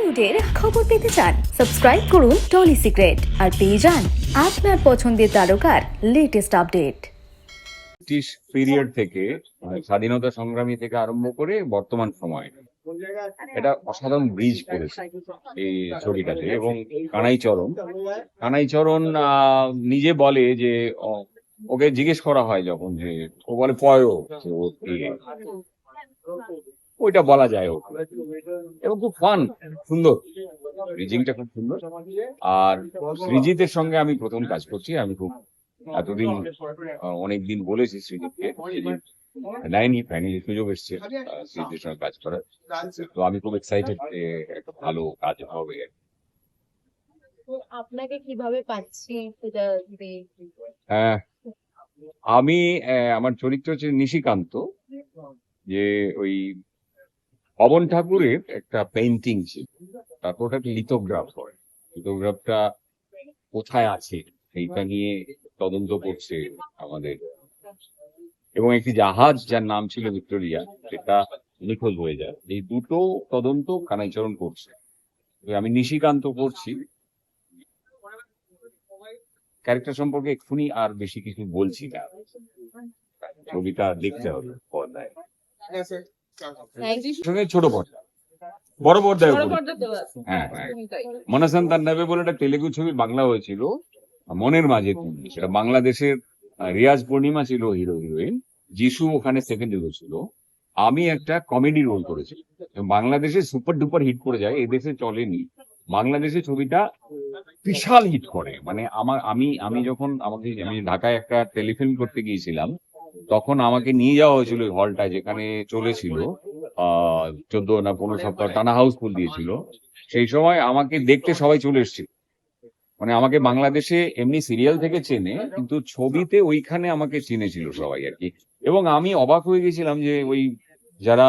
টলিউডের খবর পেতে চান সাবস্ক্রাইব করুন টলি সিক্রেট আর পেয়ে যান আপনার পছন্দের তারকার লেটেস্ট আপডেট। ব্রিটিশ পিরিয়ড থেকে স্বাধীনতা সংগ্রামী থেকে আরম্ভ করে বর্তমান সময় এটা অসাধারণ ব্রিজ করেছে এই ছবিটাতে। এবং কানাইচরণ নিজে বলে যে ওকে জিজ্ঞেস করা হয় যখন যে ও বলে পয় ওইটা বলা যায় ও, এবং খুব ফান, সুন্দর, ব্রিজিংটা খুব সুন্দর। আর সৃজিতের সঙ্গে আমি প্রথম কাজ করছি। আমি খুব এতদিন অনেকদিন বলেছি সৃজিতকে, নেয়নি, ফাইনালি সুযোগ এসছে সৃজিতের সঙ্গে কাজ করার। তো আমি খুব এক্সাইটেড যে একটা ভালো কাজ হবে। আপনাকে কিভাবে পাচ্ছি সেটা হ্যাঁ, আমি আমার চরিত্র হচ্ছে নিশিকান্ত, যে ওই পবন ঠাকুরের একটা পেইন্টিং ছিল, তারপর ওটা লিথোগ্রাফ হয়। লিথোগ্রাফটা কোথায় আছে সেইটা নিয়ে তদন্ত করছে আমাদের, এবং একটি জাহাজ যার নাম ছিল ভিক্টোরিয়া সেটা নিখোঁজ হয়ে যায়। এই দুটো তদন্ত কানাইচরণ করছে। আমি নিশিকান্ত করছি। ক্যারেক্টার সম্পর্কে এক্ষুনি আর বেশি কিছু বলছি না, ছবিটা দেখতে হবে পর্দায়। সঙ্গে ছোট পর্দা, বড় পর্দায় হ্যাঁ হ্যাঁ, মনাসন্তান নেবে বলে একটা তেলেগু ছবি বাংলা হয়েছিল, মনের মাঝে তুমি, সেটা বাংলাদেশের রিয়াজ পূর্ণিমা ছিল হিরো হিরোইন, যিশু ওখানে সেকেন্ড হিরো ছিল। আমি একটা কমেডি রোল করেছি। বাংলাদেশে সুপার ডুপার হিট করে যায়, এদেশে চলেনি। বাংলাদেশে ছবিটা বিশাল হিট করে। মানে আমি যখন আমি ঢাকায় একটা টেলিফিল্ম করতে গিয়েছিলাম, তখন আমাকে নিয়ে যাওয়া হয়েছিল ওই হলটায় যেখানে চলেছিল 14 না 15 সপ্তাহ টানা হাউসফুল দিয়েছিল। সেই সময় আমাকে দেখতে সবাই চলে এসেছিল। মানে আমাকে বাংলাদেশে এমনি সিরিয়াল থেকে চেনে, কিন্তু ছবিতে ওইখানে আমাকে চিনেছিল সবাই আর কি। এবং আমি অবাক হয়ে গেছিলাম যে ওই যারা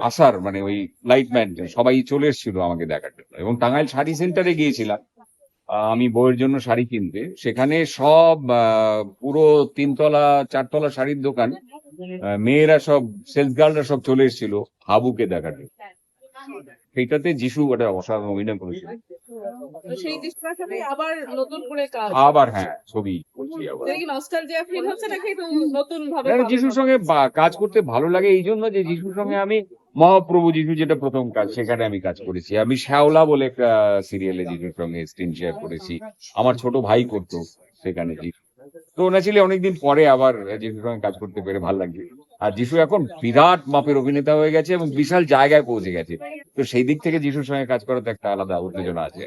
আসার মানে ওই লাইটম্যান সবাই চলে এসেছিল আমাকে দেখার জন্য। এবং টাঙ্গাইল শাড়ি সেন্টারে গিয়েছিলাম আমি বউয়ের জন্য শাড়ি কিনতে। সেখানে সব পুরো 3 তলা 4 তলা শাড়ির দোকান, মেয়েরা সব সেলস গার্লরা সব চলে এসেছিল হাবুকে দেখার জন্য। সেইটাতে যিশু একটা অসাধারণ অভিনয় করেছিল। সেই দৃশ্যটার সাথে আবার নতুন করে কাজ, আবার হ্যাঁ ছবি করছি আবার। এটা কি নস্টালজিয়া ফিল হচ্ছে নাকি একটু নতুন ভাবে? যিশুর সঙ্গে কাজ করতে ভালো লাগে এই জন্য যে যিশুর সঙ্গে আমি মহাপ্রভু যিশু যেটা প্রথম কাজ, সেখানে আমি কাজ করেছি। আমি শ্যাওলা বলে একটা সিরিয়ালে যিশুর সঙ্গে স্ক্রিন শেয়ার করেছি, আমার ছোট ভাই করতো সেখানে যিশু। তো ন্যাচুরালি অনেকদিন পরে আবার যিশুর সঙ্গে কাজ করতে পেরে ভালো লাগছে। আর যিশু এখন বিরাট মাপের অভিনেতা হয়ে গেছে এবং বিশাল জায়গায় পৌঁছে গেছে। তো সেই দিক থেকে যিশুর সঙ্গে কাজ করাতে একটা আলাদা উত্তেজনা আছে।